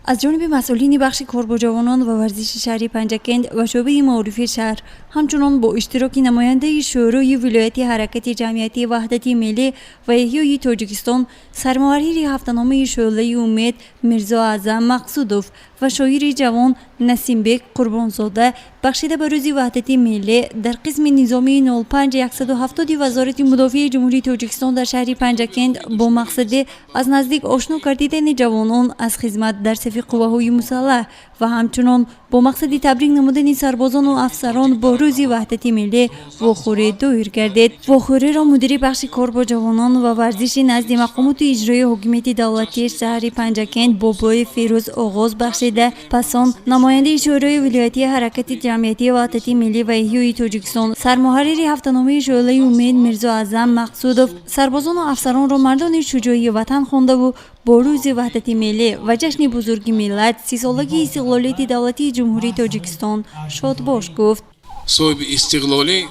از جانب مسئولین بخش کار با جوانان و ورزش شهری پنجکند و شعبه معارف شهر همچنان با اشتراک نماینده شورای ولایتی حرکت جمعیتی وحدت ملی و احیای تاجیکستان سرمحرر هفته‌نامه شعله امید میرزا اعظم مقصودوف و شاعر جوان نسیم بک قربانزاده بخشیده به روز وحدت ملی در قسم نظامی 05170 وزارت مدافع جمهوری تاجیکستان در شهر پنجکند با مقصد از نزدیک آشنا کردیدن جوانان از خدمت در صف قوه‌های مسلح و همچنان با مقصد تبریک نمودن سربازان و افسران با روز وحدت ملی واخوره دایر گردید. واخوره را مدیر بخش کار با جوانان و ورزش نزد مقامات اجرایی حکومت دولتی شهر پنجکند بابای فیروز آغاز بخشیده. پس آن نماینده شورای ولایتی حرکت جمعیتی وحدت ملی و احیای تاجیکستان سرمحرر هفته‌نامه شعله امید میرزا اعظم مقصودوف سربازان و افسران را مردان شجاع وطن خوانده و با روز وحدت ملی و جشن بزرگ ملت 30 سالگی استقلالیت دولتی جمهوری تاجیکستان شاد باش گفت. صاحب استقلالی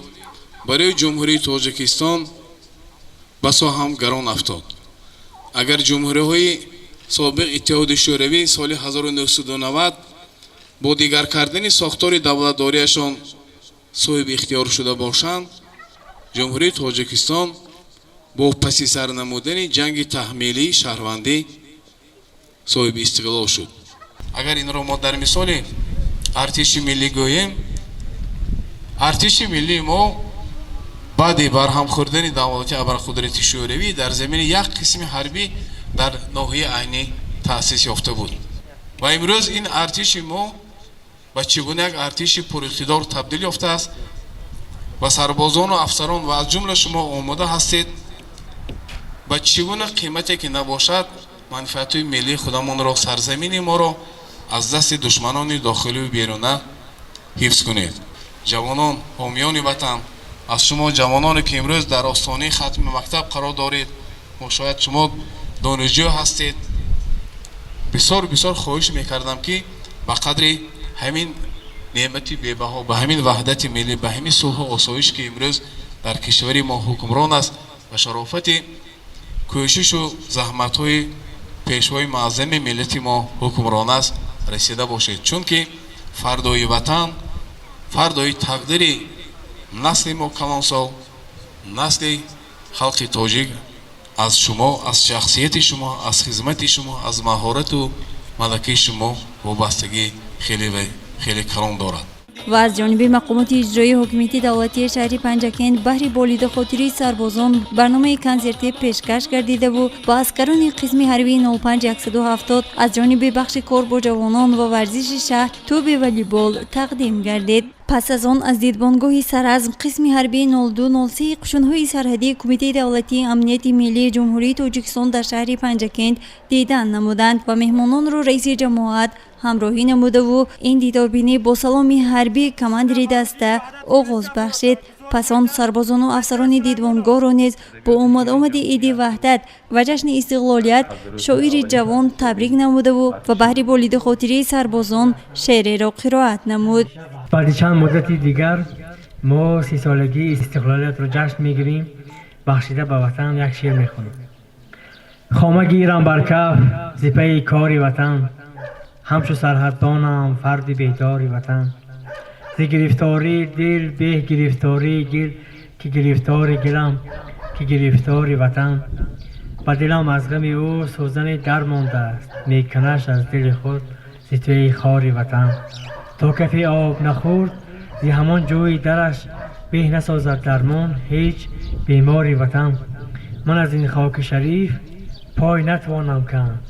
برای جمهوری تاجیکستان بسا هم گران افتاد. اگر جمهوری‌های سابق اتحاد شوروی سال 1990 با دیگر کردن ساختار دولتداریشان صاحب اختیار شده باشند، جمهوری تاجیکستان با پسی سر نمودن جنگ تحمیلی شهروندی صاحب استقلال شد. اگر این را ما در مثال ارتش ملی گوییم، ارتش ملی ما بعد برهم خوردن دولت ابرقدرت شوروی در زمین یک قسم حربی در ناحیه عینی تأسیس یافته بود و امروز این ارتش ما به چگونه یک ارتش پراقتدار تبدیل یافته است و سربازان و افسران و از جمله شما آماده هستید با چگونه قیمتی که نباشد منفعت ملی خودمان را سرزمین ما را از دست دشمنان داخلی و بیرونه حفظ کنید. جوانان حامیان وطن، از شما جوانانی که امروز در آستانه ختم مکتب قرار دارید و شاید شما دانشجو هستید، بسیار خواهش میکردم که به قدر همین نعمتی بی‌بها به همین وحدت ملی، به همین صلح و آسایش که امروز در کشور ما حکمران است و شرافت کوشش و زحمت های پیشوای معظم ملت ما حکمران است رسیده باشید، چون که فردای وطن، فردای تقدیر نسل ما کلانسال، نسل خلق تاجیک از شما، از شخصیت شما، از خدمت شما، از مهارت و ملکه شما وابستگی خیلی کلان دارد. و از جانب مقامات اجرایی حکومت دولتی شهر پنجکند بهر بالید خاطری سربازان برنامه کنسرتی پیشکش گردیده و با اسکران قسم حربی 05170 از جانب بخش کار با جوانان و ورزش شهر توپ و والیبال تقدیم گردید. پس از آن از دیدبانگاه سرعزم قسم حربی 0203 قشون‌های سرحدی کمیته دولتی امنیت ملی جمهوری تاجیکستان در شهر پنجکند دیدن نمودند و مهمانان را رئیس جماعت همراهی نموده و این دیداربینی با سلام حربی کماندری دسته آغاز بخشید. پس آن سربازان و افسران دیدبانگاه را نیز با آمد عید وحدت و جشن استقلالیت شاعر جوان تبریک نموده و بهر بالید خاطری سربازان شعر را قرائت نمود. بعد چند مدت دیگر ما 30 سالگی استقلالیت را جشن میگیریم. بخشیده به وطن یک شعر میخونیم. خامه گیرم بر کف ز پی کاری وطن، همچو سرحدانم فرد بیداری وطن. ز گرفتاری دل به گرفتاری گل، که گرفتاری گلم که گرفتاری وطن. با دلم از غم او سوزن در مانده است، میکنش از دل خود ز توی خاری وطن. تا کفی آب نخورد زی همان جوی درش، به نسازد درمان هیچ بیماری وطن. من از این خاک شریف پای نتوانم کند،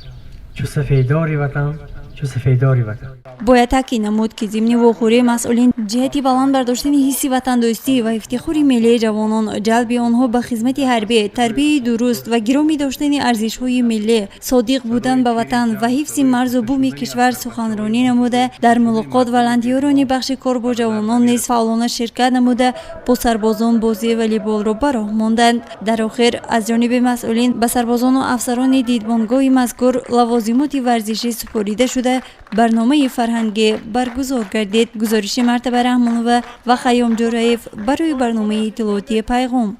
چو سفیداری وطن، چو سفیداری وطن. باید تاکید نمود که ضمن واخوره مسئولین جهتی بلند برداشتن حس وطن دوستی و افتخار ملی جوانان، جلب آنها به خدمت حربی، تربیت درست و گرامی داشتن ارزش‌های ملی، صادق بودن به وطن و حفظ مرز و بوم کشور سخنرانی نموده. در ملاقات ولنتیاران بخش کار با جوانان نیز فعالانه شرکت نموده با سربازان بازی والیبال را براه ماندند. در آخر از جانب مسئولین به سربازان و افسران دیدبانگاه مذکور لوازمات ورزشی سپرده شده برنامه فرهنگی برگزار گردید. گزارش مرتبه رحمانوه و خیام جورایف برای برنامه اطلاعاتی پیغام.